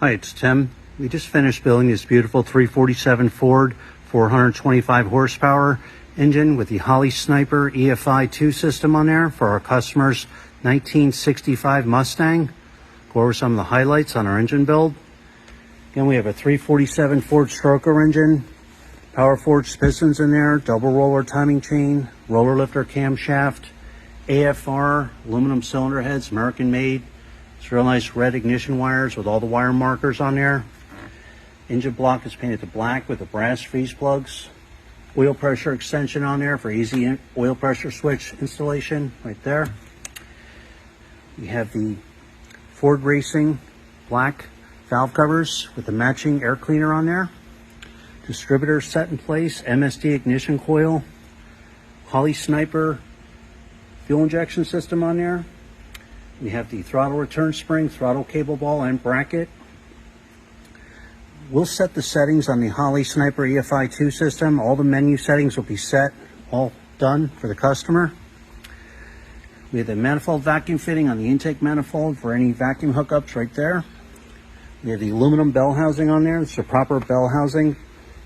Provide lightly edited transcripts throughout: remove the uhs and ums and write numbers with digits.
Hi, it's Tim. We just finished building this beautiful 347 Ford 425 horsepower engine with the Holley Sniper Efi 2 system on there for our customer's 1965 Mustang. Go over some of the highlights on our engine build. Again, we have a 347 Ford stroker engine, power forged pistons in there, double roller timing chain, roller lifter camshaft, AFR aluminum cylinder heads, American made. It's real nice red ignition wires with all the wire markers on there. Engine block is painted to black with the brass freeze plugs. Oil pressure extension on there for easy oil pressure switch installation right there. We have the Ford Racing black valve covers with the matching air cleaner on there. Distributor set in place, MSD ignition coil, Holley Sniper fuel injection system on there. We have the throttle return spring, throttle cable ball, and bracket. We'll set the settings on the Holley Sniper Efi 2 system. All the menu settings will be set, all done for the customer. We have the manifold vacuum fitting on the intake manifold for any vacuum hookups right there. We have the aluminum bell housing on there. It's a proper bell housing.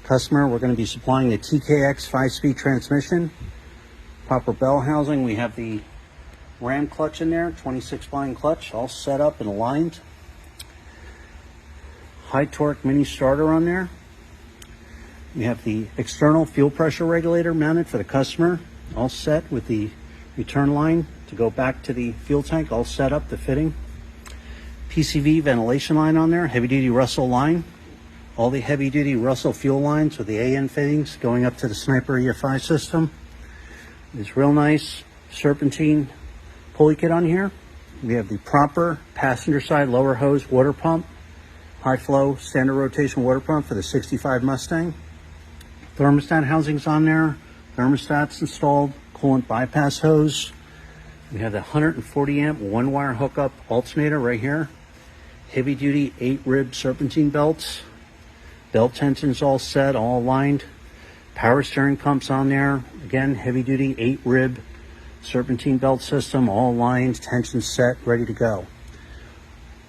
Customer, we're going to be supplying the TKX 5-speed transmission. Proper bell housing. We have the Ram clutch in there, 26 line clutch, all set up and aligned. High torque mini starter on there. We have the external fuel pressure regulator mounted for the customer, all set with the return line to go back to the fuel tank, all set up, the fitting. PCV ventilation line on there, heavy duty Russell line. All the heavy duty Russell fuel lines with the AN fittings going up to the Sniper EFI system. It's real nice serpentine pulley kit on here. We have the proper passenger side lower hose water pump, high flow standard rotation water pump for the 65 Mustang. Thermostat housings on there, thermostats installed, coolant bypass hose. We have the 140 amp one wire hookup alternator right here. Heavy duty 8 rib serpentine belts. Belt tensions all set, all aligned. Power steering pumps on there. Again, heavy duty 8 rib serpentine belt system, all aligned, tension set, ready to go.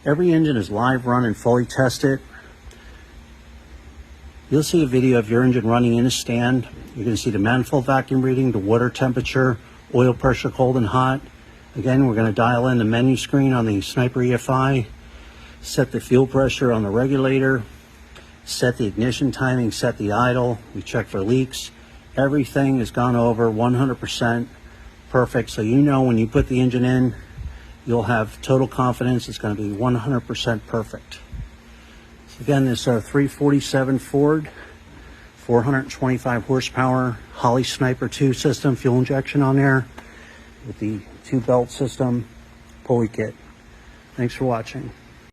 Every engine is live run and fully tested. You'll see a video of your engine running in a stand. You're going to see the manifold vacuum reading, the water temperature, oil pressure cold and hot. Again, we're going to dial in the menu screen on the Sniper EFI, set the fuel pressure on the regulator, set the ignition timing, set the idle. We check for leaks. Everything has gone over 100% perfect, so you know when you put the engine in, you'll have total confidence it's going to be 100% perfect. So again, this 347 Ford 425 horsepower Holley Sniper 2 system, fuel injection on there with the 2 belt system pulley kit. Thanks for watching.